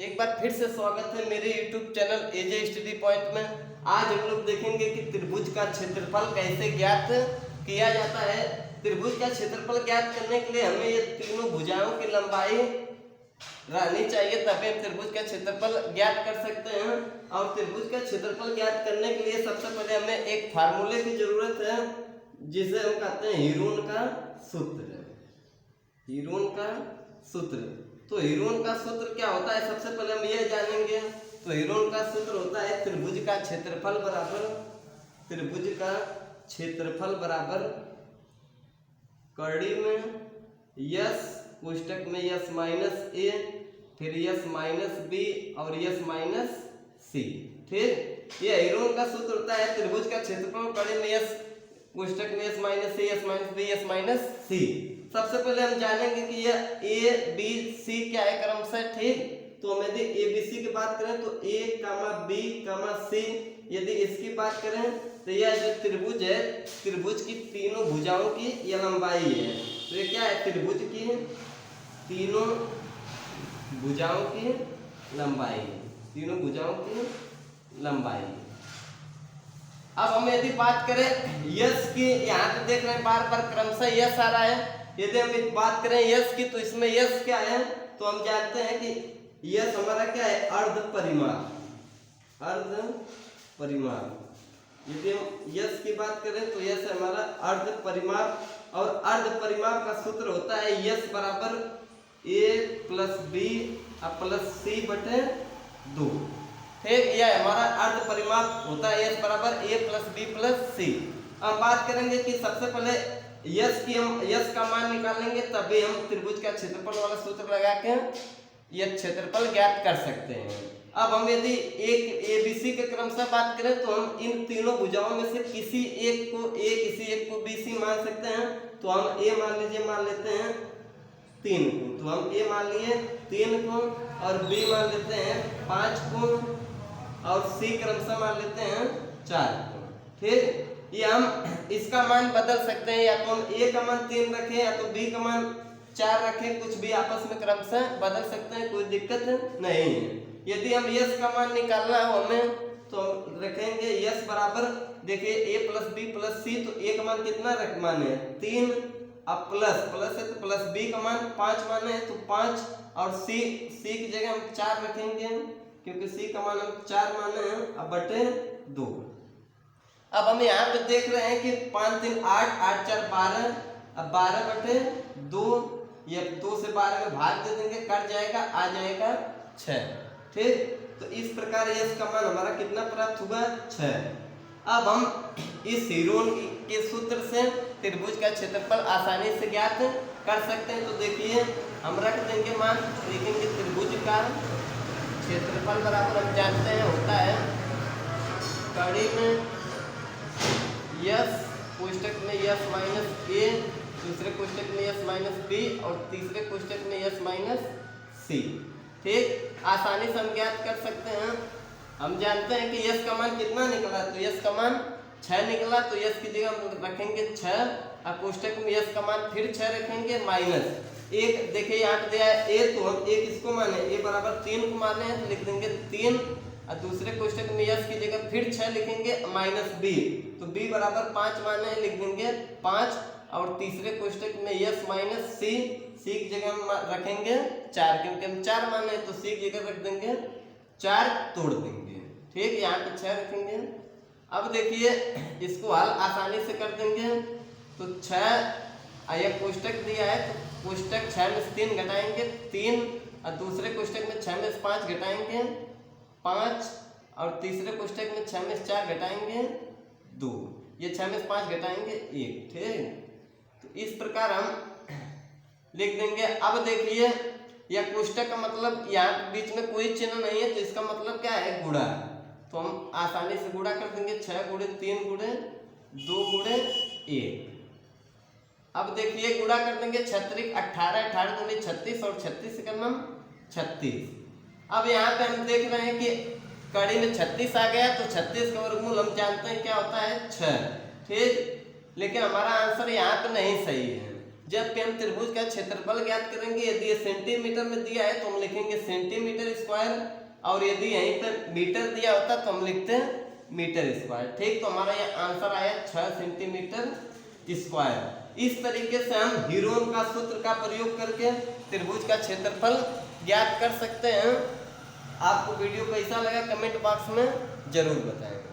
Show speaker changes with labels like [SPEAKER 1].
[SPEAKER 1] एक बार फिर से स्वागत है मेरे YouTube चैनल एजे स्टडी पॉइंट में। आज हम लोग देखेंगे कि त्रिभुज का क्षेत्रफल कैसे ज्ञात किया जाता है। त्रिभुज का क्षेत्रफल ज्ञात करने के लिए हमें ये तीनों भुजाओं की लंबाई रहनी चाहिए, तभी हम त्रिभुज का क्षेत्रफल ज्ञात कर सकते हैं। और त्रिभुज का क्षेत्रफल ज्ञात करने के लिए सबसे पहले हमें एक फार्मूले की जरूरत है, जिसे हम कहते हैं हीरोन का सूत्र। हीरोन का सूत्र, तो हीरोन का सूत्र क्या होता है सबसे पहले हम यह जानेंगे। तो हीरोन का सूत्र होता है त्रिभुज का क्षेत्रफल बराबर कड़ी में यस कोष्टक में यस माइनस ए, फिर यस माइनस बी और यस माइनस सी। ठीक, ये हीरोन का सूत्र होता है त्रिभुज का क्षेत्रफल कड़ी में यस कोष्टक में s minus a, s minus b, s minus c. सबसे पहले हम जानेंगे कि यह ए बी सी क्या है क्रमशः। ठीक, तो हम यदि ए बी सी की बात करें तो ए कामा बी कामा सी, यदि इसकी बात करें तो यह जो त्रिभुज है, त्रिभुज की तीनों भुजाओं की यह लंबाई है। तो ये क्या है, त्रिभुज की तीनों भुजाओं की लंबाई, तीनों भुजाओं की लंबाई। अब हम यदि बात करें यस की, यहाँ पे देख रहे हैं बार बार क्रमशः यस आ रहा है। यदि हम बात करें यस की तो इसमें यस क्या है, तो हम जानते हैं कि यस हमारा क्या है, अर्ध परिमाप। अर्ध परिमाप, यदि हम यस की बात करें तो यस हमारा अर्ध परिमाप, और अर्ध परिमाप का सूत्र होता है यस बराबर ए प्लस बी प्लस सी बटे 2। ठीक, यह हमारा अर्ध परिमाप होता है यस बराबर ए प्लस बी प्लस सी। अब बात करेंगे कि सबसे पहले यस की हम यस का मान निकालेंगे, तभी हम त्रिभुज का क्षेत्रफल वाला सूत्र लगा के यह क्षेत्रफल ज्ञात कर सकते हैं। अब हम यदि एक ए बी सी के क्रम से बात करें तो हम इन तीनों भुजाओं में से किसी एक को ए, किसी एक को बी सी मान सकते हैं। तो हम ए मान लेते हैं 3 को, तो हम ए मान लिए 3 को, और बी मान लेते हैं 5 को, और सी क्रमशः मान लेते हैं 4 को। ठीक, ये हम इसका मान बदल सकते हैं, या तो हम ए का मान 3 रखें या तो बी का मान 4 रखें, कुछ भी आपस में क्रमशः बदल सकते हैं, कोई दिक्कत नहीं है। यदि हम यस का मान निकालना हो हमें तो हम रखेंगे यस बराबर, देखिए ए प्लस बी प्लस सी, तो ए का मान कितना माने 3, अब प्लस है तो प्लस बी का मान 5 माने हैं तो 5, और सी की जगह हम 4 रखेंगे क्योंकि सी का मान हम 4 माने हैं, अब बटे 2। अब हम यहाँ पे देख रहे हैं कि 5 3 8, 8 4 12, अब 12 बटे 2, ये 2 से 12 में भाग दे देंगे, कट जाएगा, आ जाएगा 6। ठीक, तो इस प्रकार यस का मान हमारा कितना प्राप्त हुआ, 6। अब हम इस हीरोन के सूत्र से त्रिभुज का क्षेत्रफल आसानी से ज्ञात कर सकते हैं। तो देखिए हम रख देंगे मान, देखेंगे त्रिभुज का क्षेत्रफल बराबर हम जानते हैं होता है कड़ी में यस कोष्टक में यस माइनस ए, दूसरे कोष्टक में यस माइनस बी, और तीसरे कोष्टक में यस माइनस सी। ठीक, आसानी से हम ज्ञात कर सकते हैं। हम जानते हैं कि यस का मान कितना निकला, तो यस का मान 6 निकला, तो यस की जगह हम रखेंगे 6, और कोष्टक में यस का मान फिर 6 रखेंगे माइनस 1। देखिए यहाँ पे दिया है ए, तो हम ए किसको माने, ए बराबर 3 को माने हैं, तो लिख देंगे 3, और दूसरे कोष्टक में यस की जगह फिर 6 लिखेंगे माइनस बी, तो बी बराबर 5 माने हैं, लिख देंगे 5, और तीसरे कोष्टक में यस माइनस सी, सी की जगह हम रखेंगे 4, क्योंकि हम 4 माने हैं, तो सी की जगह रख देंगे 4, तोड़ देंगे। ठीक, यहाँ पे 6 रखेंगे। अब देखिए इसको हल आसानी से कर देंगे, तो 6 यह कोष्टक दिया है, तो कोष्टक 6 में से 3 घटाएंगे 3, और दूसरे कोष्टक में 6 में से 5 घटाएंगे 5, और तीसरे कोष्टक में 6 में से 4 घटाएंगे 2, ये 6 में से 5 घटाएंगे 1। ठीक, तो इस प्रकार हम लिख देंगे। अब देखिए यह कोष्टक का मतलब यहाँ बीच में कोई चिन्ह नहीं है, तो इसका मतलब क्या है, गुणा। तो हम आसानी से गुणा कर देंगे 6 गुणे 3 गुणे 2 गुणे 1। अब देखिए गुणा कर देंगे 6 18, 18 दूनी 36, और 36 से करना 36। अब यहाँ पे हम देख रहे हैं कि कड़ी में 36 आ गया, तो 36 का वर्गमूल हम जानते हैं क्या होता है, 6। ठीक, लेकिन हमारा आंसर यहाँ पे नहीं सही है। जब भी हम त्रिभुज का क्षेत्रफल ज्ञात करेंगे, यदि ये सेंटीमीटर में दिया है तो हम लिखेंगे सेंटीमीटर स्क्वायर, और यदि यहीं पर मीटर दिया होता तो हम लिखते हैं मीटर स्क्वायर। ठीक, तो हमारा ये आंसर आया 6 सेंटीमीटर स्क्वायर। इस तरीके से हम हीरोन का सूत्र का प्रयोग करके त्रिभुज का क्षेत्रफल ज्ञात कर सकते हैं। आपको वीडियो कैसा लगा कमेंट बॉक्स में जरूर बताएं।